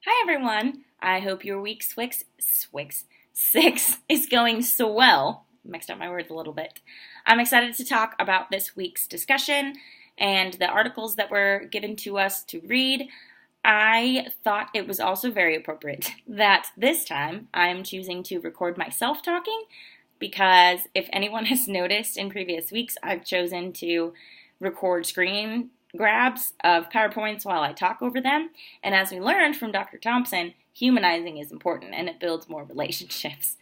Hi everyone! I hope your week six is going so well. Mixed up my words a little bit. I'm excited to talk about this week's discussion and the articles that were given to us to read. I thought it was also very appropriate that this time I'm choosing to record myself talking because if anyone has noticed in previous weeks, I've chosen to record screen grabs of PowerPoints while I talk over them. And as we learned from Dr. Thompson, humanizing is important and it builds more relationships.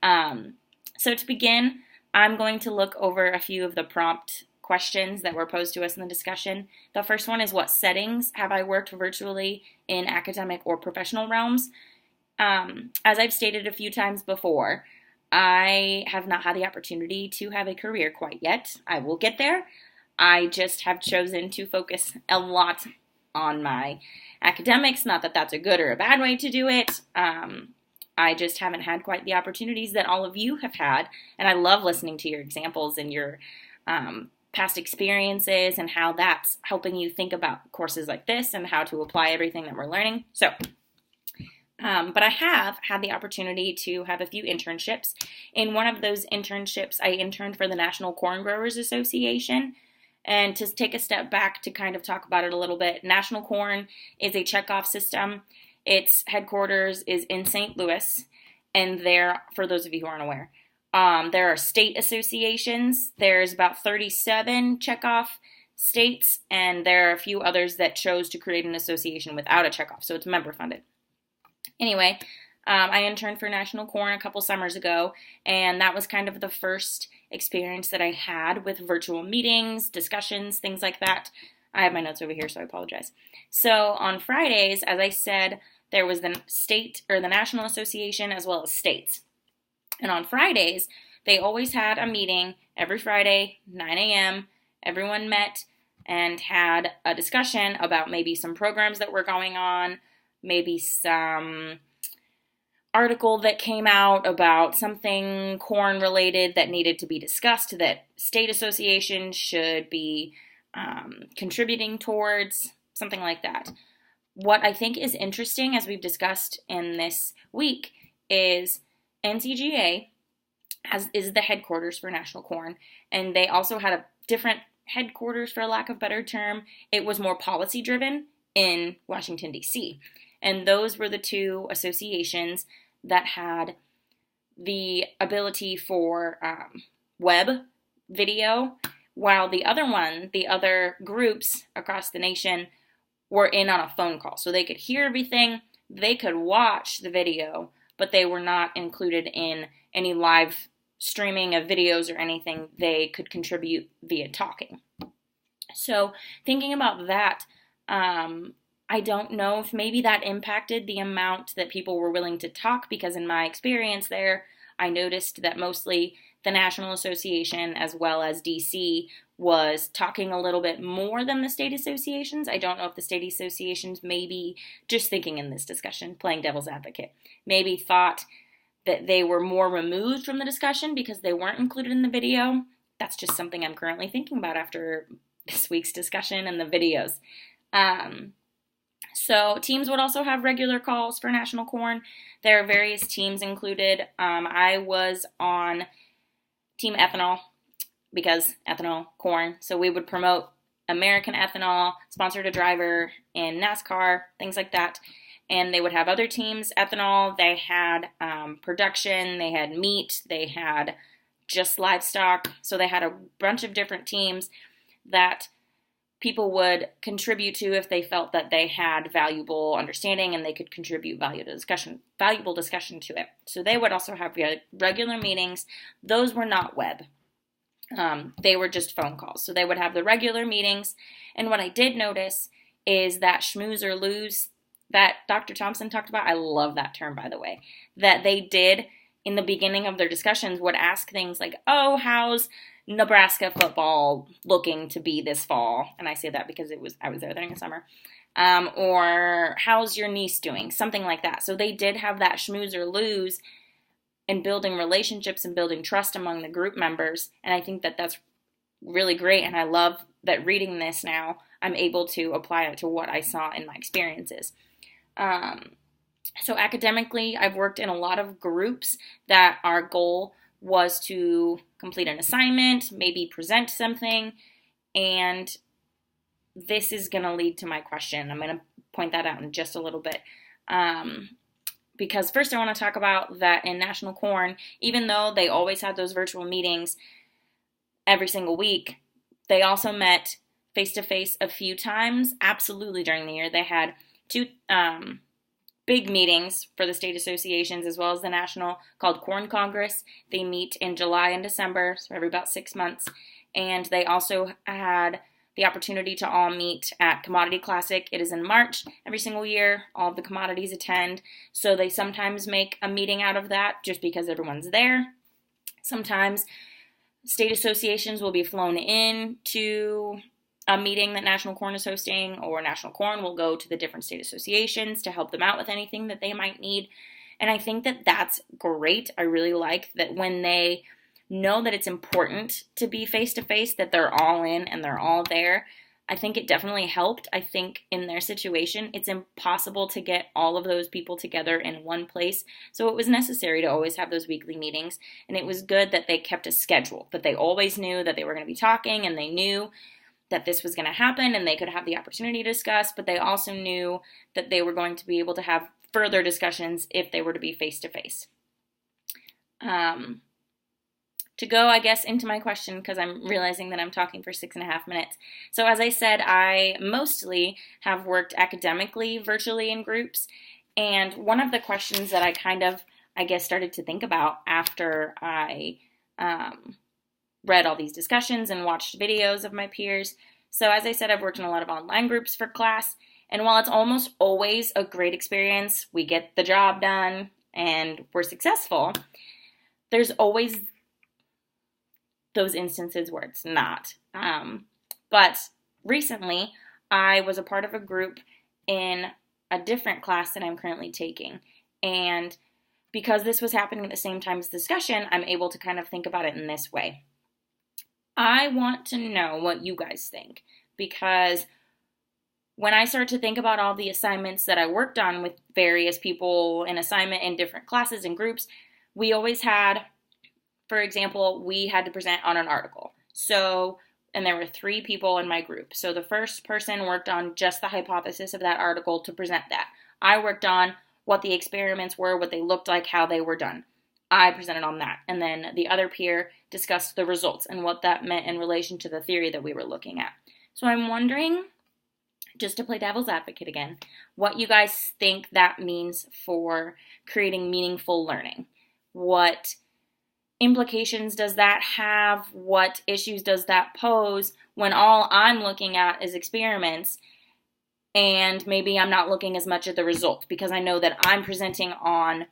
So to begin, I'm going to look over a few of the prompt questions that were posed to us in the discussion. The first one is, what settings have I worked virtually in academic or professional realms? As I've stated a few times before, I have not had the opportunity to have a career quite yet. I will get there. I just have chosen to focus a lot on my academics. Not that that's a good or a bad way to do it. I just haven't had quite the opportunities that all of you have had. And I love listening to your examples and your past experiences and how that's helping you think about courses like this and how to apply everything that we're learning. But I have had the opportunity to have a few internships. In one of those internships, I interned for the National Corn Growers Association. And to take a step back to kind of talk about it a little bit, National Corn is a checkoff system. Its headquarters is in St. Louis, and there, for those of you who aren't aware, there are state associations. There's about 37 checkoff states, and there are a few others that chose to create an association without a checkoff, so it's member funded. Anyway, I interned for National Corn a couple summers ago, and that was kind of the first experience that I had with virtual meetings, discussions, things like that. I have my notes over here, so I apologize. So on Fridays, as I said, there was the state or the National Association as well as states. And on Fridays, they always had a meeting every Friday, 9 a.m. Everyone met and had a discussion about maybe some programs that were going on, maybe some article that came out about something corn related that needed to be discussed that state associations should be contributing towards, something like that. What I think is interesting, as we've discussed in this week, is NCGA is the headquarters for National Corn, and they also had a different headquarters, for lack of a better term. It was more policy driven in Washington, D.C., and those were the two associations that had the ability for web video, while the other groups across the nation were in on a phone call. So they could hear everything, they could watch the video, but they were not included in any live streaming of videos or anything. They could contribute via talking. So thinking about that, I don't know if maybe that impacted the amount that people were willing to talk, because in my experience there, I noticed that mostly the National Association as well as DC was talking a little bit more than the state associations. I don't know if the state associations, maybe just thinking in this discussion, playing devil's advocate, maybe thought that they were more removed from the discussion because they weren't included in the video. That's just something I'm currently thinking about after this week's discussion and the videos. So teams would also have regular calls for National Corn. There are various teams included. I was on Team Ethanol because ethanol, corn. So we would promote American ethanol, sponsored a driver in NASCAR, things like that. And they would have other teams, ethanol. They had production, they had meat, they had just livestock. So they had a bunch of different teams that people would contribute to if they felt that they had valuable understanding and they could contribute valuable discussion to it. So they would also have regular meetings. Those were not web. They were just phone calls. So they would have the regular meetings. And what I did notice is that schmooze or lose that Dr. Thompson talked about, I love that term, by the way, that they did in the beginning of their discussions would ask things like, oh, how's Nebraska football looking to be this fall? And I say that because I was there during the summer. Or how's your niece doing? Something like that. So they did have that schmooze or lose in building relationships and building trust among the group members. And I think that that's really great. And I love that reading this now, I'm able to apply it to what I saw in my experiences. So academically, I've worked in a lot of groups that our goal was to complete an assignment, maybe present something, and this is going to lead to my question. I'm going to point that out in just a little bit. Because first I want to talk about that in National Corn, even though they always had those virtual meetings every single week, they also met face-to-face a few times, absolutely, during the year. They had two big meetings for the state associations as well as the national called Corn Congress. They meet in July and December, so every about 6 months. And they also had the opportunity to all meet at Commodity Classic. It is in March every single year. All of the commodities attend. So they sometimes make a meeting out of that just because everyone's there. Sometimes state associations will be flown in to a meeting that National Corn is hosting, or National Corn will go to the different state associations to help them out with anything that they might need. And I think that that's great. I really like that when they know that it's important to be face-to-face, that they're all in and they're all there. I think it definitely helped. I think in their situation, it's impossible to get all of those people together in one place. So it was necessary to always have those weekly meetings. And it was good that they kept a schedule, that they always knew that they were going to be talking and they knew that this was going to happen and they could have the opportunity to discuss, but they also knew that they were going to be able to have further discussions if they were to be face-to-face. To go, I guess, into my question, because I'm realizing that I'm talking for 6.5 minutes. So as I said, I mostly have worked academically, virtually in groups, and one of the questions that I kind of, I guess, started to think about after I read all these discussions and watched videos of my peers. So as I said, I've worked in a lot of online groups for class, and while it's almost always a great experience, we get the job done and we're successful, there's always those instances where it's not. But recently, I was a part of a group in a different class that I'm currently taking. And because this was happening at the same time as discussion, I'm able to kind of think about it in this way. I want to know what you guys think, because when I start to think about all the assignments that I worked on with various people in assignment in different classes and groups, we always had, for example, we had to present on an article. And there were 3 people in my group. So the first person worked on just the hypothesis of that article to present that. I worked on what the experiments were, what they looked like, how they were done. I presented on that. And then the other peer discussed the results and what that meant in relation to the theory that we were looking at. So I'm wondering, just to play devil's advocate again, what you guys think that means for creating meaningful learning. What implications does that have? What issues does that pose when all I'm looking at is experiments and maybe I'm not looking as much at the results because I know that I'm presenting on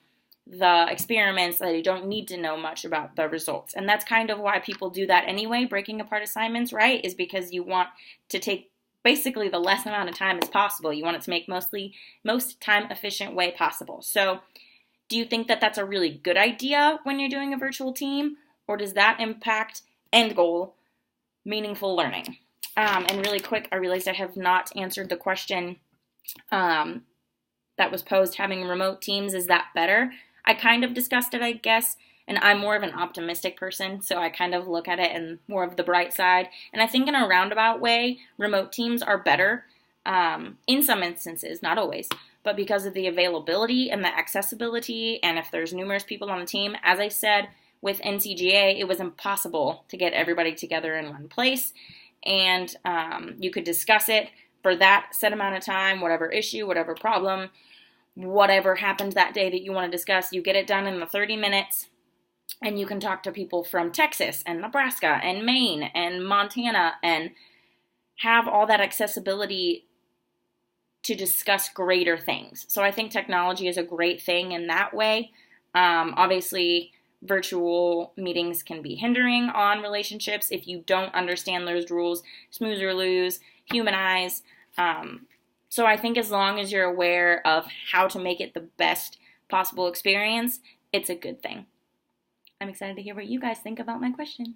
the experiments that I don't need to know much about the results. And that's kind of why people do that anyway, breaking apart assignments, right? Is because you want to take basically the less amount of time as possible. You want it to make most time efficient way possible. So do you think that that's a really good idea when you're doing a virtual team, or does that impact end goal, meaningful learning? And really quick, I realized I have not answered the question that was posed, having remote teams, is that better? I kind of discussed it, I guess, and I'm more of an optimistic person, so I kind of look at it in more of the bright side. And I think in a roundabout way, remote teams are better in some instances, not always, but because of the availability and the accessibility, and if there's numerous people on the team, as I said, with NCGA, it was impossible to get everybody together in one place, and you could discuss it for that set amount of time, whatever issue, whatever problem, whatever happened that day that you want to discuss, you get it done in the 30 minutes, and you can talk to people from Texas and Nebraska and Maine and Montana and have all that accessibility to discuss greater things. So I think technology is a great thing in that way. Obviously, virtual meetings can be hindering on relationships if you don't understand those rules, snooze or lose, humanize. So I think as long as you're aware of how to make it the best possible experience, it's a good thing. I'm excited to hear what you guys think about my question.